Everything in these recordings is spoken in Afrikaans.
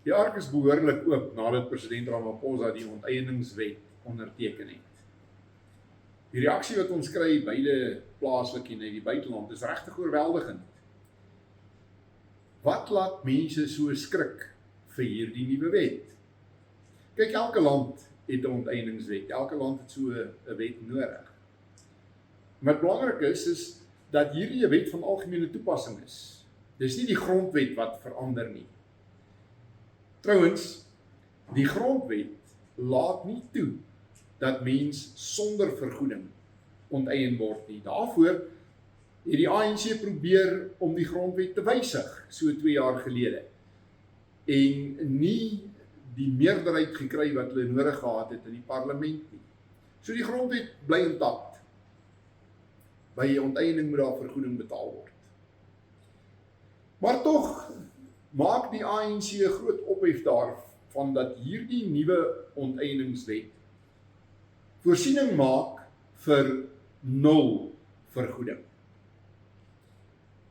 Die ark is behoorlik oop nadat president Ramaphosa die onteieningswet onderteken het. Die reaksie wat ons kry beide plaaslik en in die buiteland is regtig oorweldigend. Wat laat mense so skrik vir hierdie nuwe wet? Kyk, elke land het 'n onteieningswet. Elke land het so 'n wet nodig. Wat belangrik is dat hierdie 'n wet van algemene toepassing is. Dis nie die grondwet wat verander nie. Trouwens, die grondwet laat nie toe dat mens sonder vergoeding onteien word nie. Daarvoor het die ANC probeer om die grondwet te wysig, so 2 jaar gelede. En nie die meerderheid gekry wat hulle nodig gehad het in die parlement nie. So die grondwet bly intact. By onteiening moet daar vergoeding betaal word. Maar tog maak die ANC 'n groot ophef daarvan dat hierdie nuwe onteieningswet voorsiening maak vir 0 vergoeding.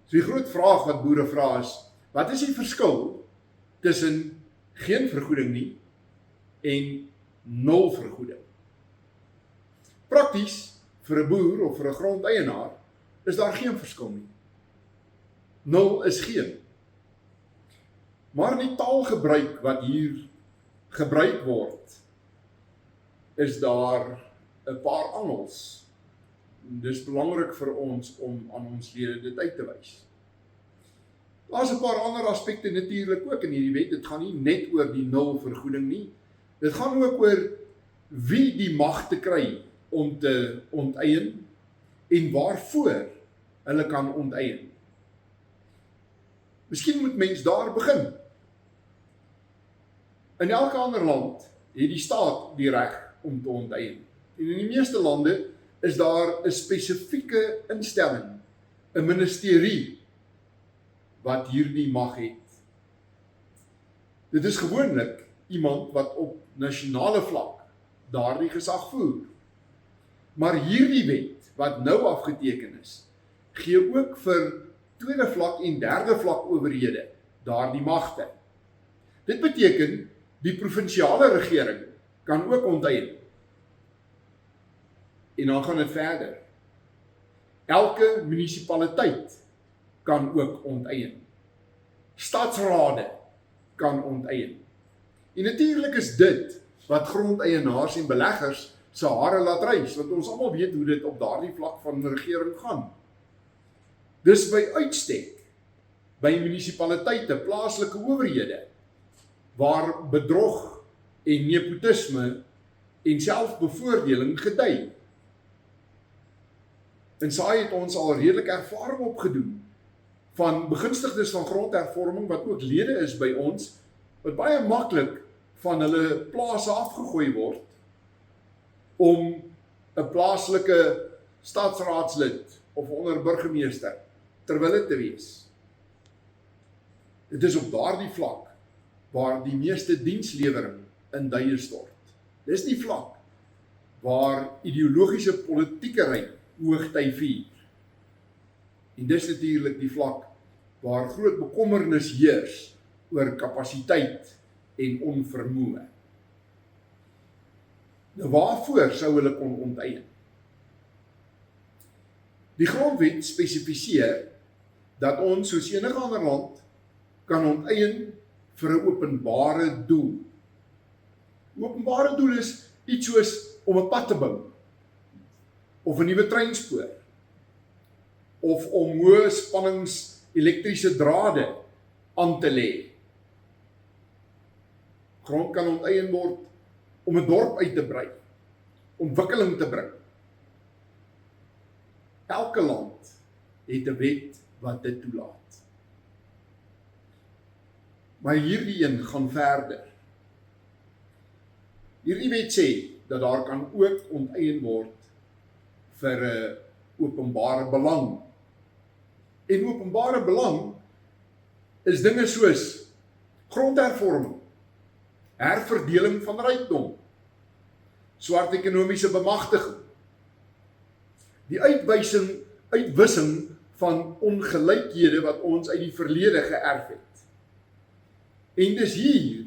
So die groot vraag wat boere vra is, wat is die verskil tussen geen vergoeding nie en 0 vergoeding? Prakties vir 'n boer of vir 'n grondeienaar is daar geen verskil nie. 0 is geen. Maar die taalgebruik wat hier gebruik word, is daar 'n paar angels. Dis belangrik vir ons om aan ons lede dit uit te wys. Daar's 'n paar ander aspekte natuurlik ook in hierdie wet. Dit gaan nie net oor die 0 vergoeding nie. Dit gaan ook oor wie die mag te kry om te onteien en waarvoor hulle kan onteien. Miskien moet mens daar begin. In elke ander land het die staat die reg om te onteien. En in die meeste lande is daar 'n spesifieke instelling, 'n ministerie, wat hierdie mag het. Dit is gewoonlik iemand wat op nasionale vlak daardie gesag voer. Maar hierdie wet, wat nou afgeteken is, gee ook vir tweede vlak en derde vlak owerhede daardie magte. Dit beteken, die provinsiale regering kan ook onteien. En dan gaan dit verder. Elke munisipaliteit kan ook onteien. Stadsrade kan onteien. En natuurlik is dit wat grondeienaars en beleggers se hare laat rys, want ons almal weet hoe dit op daardie vlak van regering gaan. Dis by uitstek, by munisipaliteite, plaaslike owerhede, waar bedrog en nepotisme en selfbevoordeling gedei. En saai het ons al redelik ervaring opgedoen van begunstigdes van grondhervorming wat ook lede is by ons, wat baie maklik van hulle plase afgegooi word om 'n plaaslike stadsraadslid of onderburgemeester ter wille te wees. Dit is op daardie vlak waar die meeste dienslewering in duie stort. Dis die vlak waar ideologiese politiekery hoogtyd vier. En dis natuurlik die vlak waar groot bekommernis heers oor kapasiteit en onvermoë. Nou waarvoor sou hulle kon onteien? Die grondwet spesifiseer dat ons soos enige ander land kan onteien vir 'n openbare doel. Openbare doel is iets soos om 'n pad te bou, of 'n nuwe treinspoor, of om hoë spannings elektriese drade aan te lê. Grond kan onteien word om 'n dorp uit te brei, ontwikkeling te bring. Elke land het 'n wet wat dit toelaat. Maar hierdie een gaan verder. Hierdie wet sê dat daar kan ook onteien word vir 'n openbare belang. En openbare belang is dinge soos grondhervorming, herverdeling van rykdom, swart ekonomiese bemagtiging, die uitwissing van ongelykhede wat ons uit die verlede geërf het. En dis hier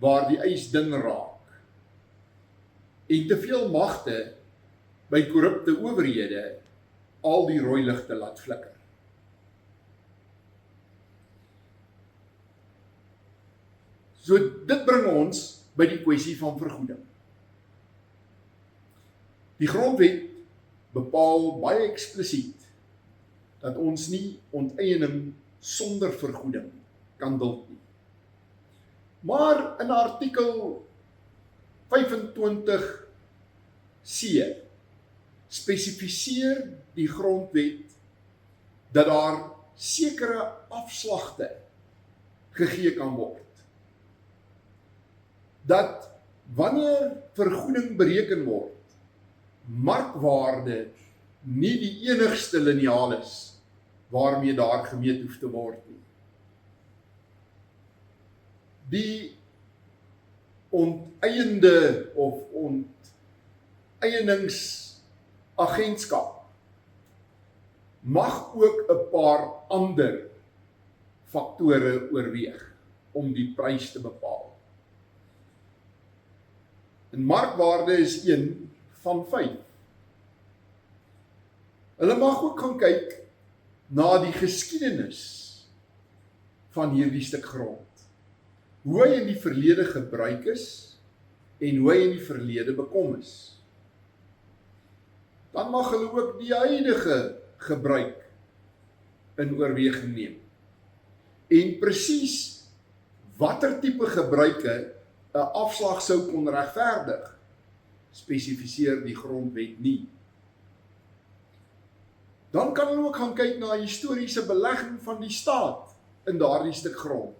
waar die ys dun raak en te veel magte by korrupte owerhede al die rooi ligte laat flikker. So dit bring ons by die kwessie van vergoeding. Die grondwet bepaal baie eksplisiet dat ons nie onteiening sonder vergoeding kan duld nie. Maar in artikel 25C spesifiseer die grondwet dat daar sekere afslagte gegee kan word. Dat wanneer vergoeding bereken word, markwaarde nie die enigste liniaal is waarmee daar gemeet hoef te word nie. Die onteiende of onteieningsagentskap mag ook 'n paar ander faktore oorweeg om die prys te bepaal. En markwaarde is een van 5. Hulle mag ook gaan kyk na die geskiedenis van hierdie stuk grond. Hoe hy in die verlede gebruik is en hoe hy in die verlede bekom is. Dan mag hulle ook die huidige gebruik in oorweging neem. En presies watter tipe gebruike 'n afslag sou kon regverdig, spesifiseer die grondwet nie. Dan kan hulle ook gaan kyk na historiese belegging van die staat in daardie stuk grond.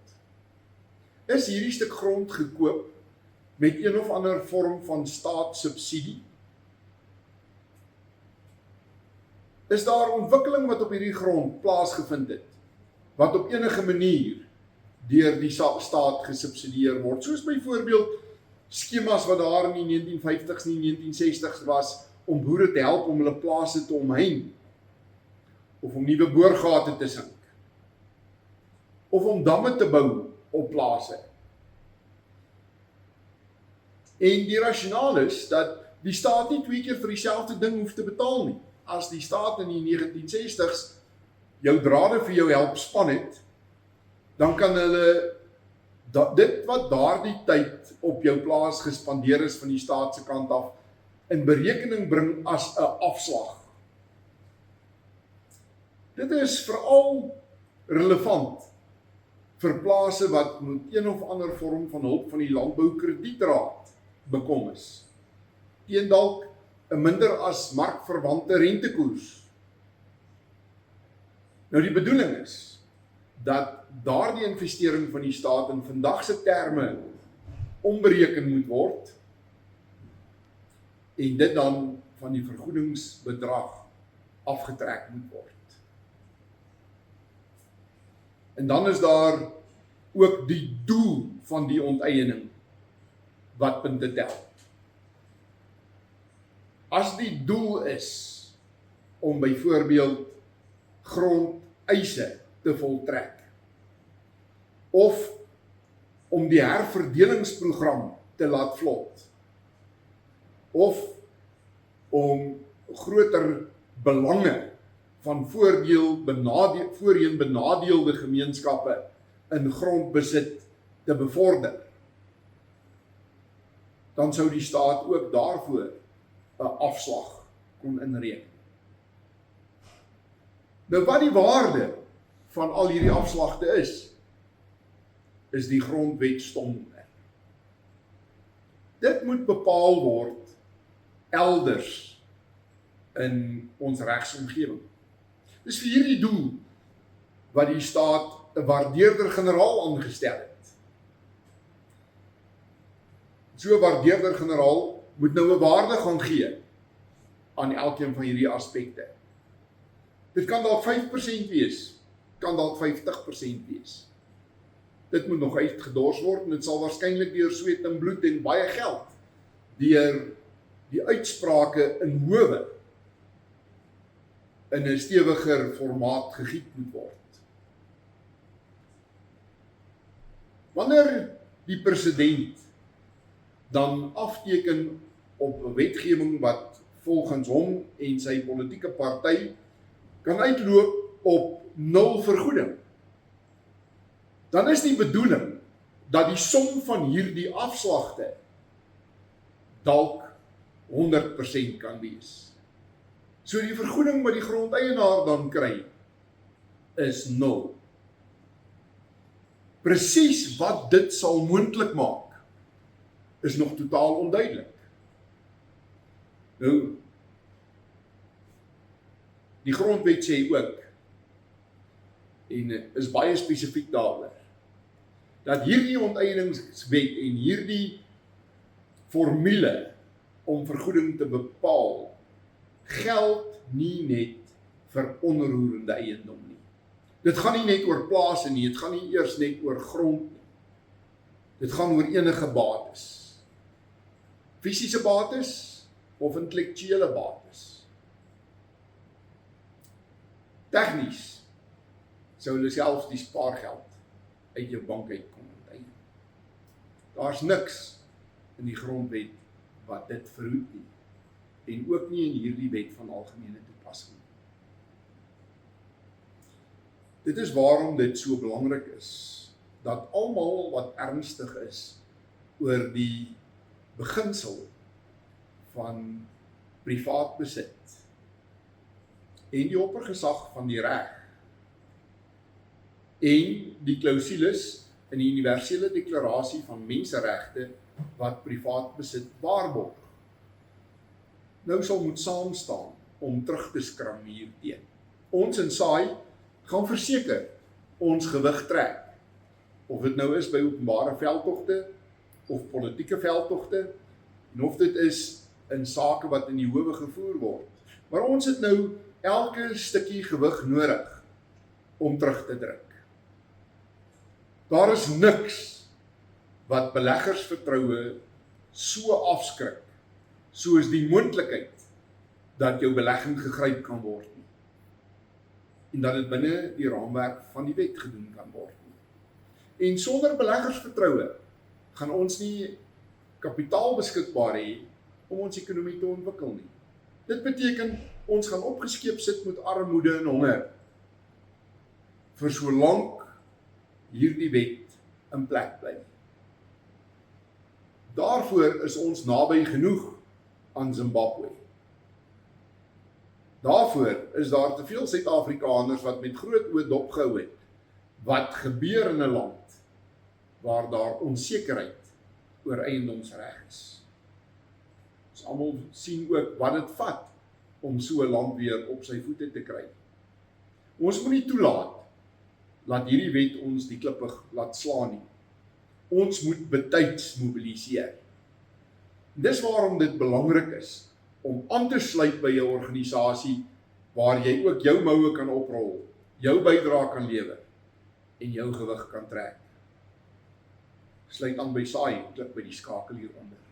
Is hierdie stuk grond gekoop met een of ander vorm van staatssubsidie? Is daar ontwikkeling wat op hierdie grond plaasgevind het, wat op enige manier deur die staat gesubsidieer word, soos byvoorbeeld skemas wat daar in die 1950s en 1960s was, om boere te help om hulle plase te omhein, of om nuwe boorgate te sink, of om damme te bou op plase. En die rasionaal is dat die staat nie 2 keer vir dieselfde ding hoef te betaal nie. As die staat in die 1960s jou drade vir jou help span het, dan kan hulle dit wat daardie tyd op jou plaas gespandeer is van die staat se kant af in berekening bring as 'n afslag. Dit is veral relevant vir plase wat met een of ander vorm van hulp van die landboukredietraad bekom is, teen dalk 'n minder as markverwante rentekoers. Nou die bedoeling is dat daardie investering van die staat in vandag se terme ombereken moet word en dit dan van die vergoedingsbedrag afgetrek moet word. En dan is daar ook die doel van die onteiening wat punte tel. As die doel is om byvoorbeeld grondeise te voltrek, of om die herverdelingsprogram te laat vlot, of om groter belange van voorheen benadeelde gemeenskappe in grondbesit te bevorder, dan sou die staat ook daarvoor 'n afslag kon inreken. Nou wat die waarde van al hierdie afslagte is die grondwet stom. Dit moet bepaal word elders in ons regsomgewing. Dis vir hierdie doel wat die staat 'n waardeerder-generaal aangestel het. So 'n waardeerder-generaal moet nou 'n waarde gaan gee aan elkeen van hierdie aspekte. Dit kan dalk 5% wees, kan dalk 50% wees. Dit moet nog uitgedors word en dit sal waarskynlik deur sweet en bloed en baie geld deur die uitsprake in howe in 'n stewiger formaat gegiet moet word. Wanneer die president dan afteken op 'n wetgewing wat volgens hom en sy politieke party kan uitloop op 0 vergoeding, dan is die bedoeling dat die som van hierdie afslagte dalk 100% kan wees. So die vergoeding wat die grondeienaar dan kry, is 0. Presies wat dit sal moontlik maak, is nog totaal onduidelik. Nou, die grondwet sê ook, en is baie spesifiek daaroor, dat hierdie onteieningswet en hierdie formule om vergoeding te bepaal, geld nie net vir onroerende eiendom nie. Dit gaan nie net oor plase nie, dit gaan nie eers net oor grond nie. Dit gaan oor enige bates. Fisiese bates of intellektuele bates. Tegnies sou hulle selfs die spaargeld uit jou bank uit kon onteien. Daar's niks in die grondwet wat dit verhoed nie, en ook nie in hierdie wet van algemene toepassing. Dit is waarom dit so belangrik is, dat almal wat ernstig is oor die beginsel van privaat besit en die oppergesag van die reg en die klausules in die universele deklarasie van menseregte wat privaat besit waarborg, nou sal moet saamstaan om terug te skram hierteen. Ons in SAI gaan verseker ons gewig trek, of dit nou is by openbare veldtogte of politieke veldtogte, en of dit is in sake wat in die howe gevoer word. Maar ons het nou elke stukkie gewig nodig om terug te druk. Daar is niks wat beleggersvertroue so afskrik, soos die moontlikheid dat jou belegging gegryp kan word nie, en dat dit binne die raamwerk van die wet gedoen kan word nie. En sonder beleggersvertroue gaan ons nie kapitaal beskikbaar hê om ons ekonomie te ontwikkel nie. Dit beteken ons gaan opgeskeep sit met armoede en honger vir so lank hierdie wet in plek bly. Daarvoor is ons naby genoeg aan Zimbabwe. Daarvoor is daar te veel Suid-Afrikaners wat met groot oë dopgehou het wat gebeur in 'n land waar daar onsekerheid oor eiendomsreg is. Ons almal sien ook wat dit vat om so 'n land weer op sy voete te kry. Ons moet nie toelaat dat hierdie wet ons die klippe laat slaan nie. Ons moet betyds mobiliseer. Dis waarom dit belangrik is om aan te sluit by 'n organisasie waar jy ook jou moue kan oprol, jou bydrae kan lewer en jou gewig kan trek. Sluit aan by SAI, klik by die skakel hieronder.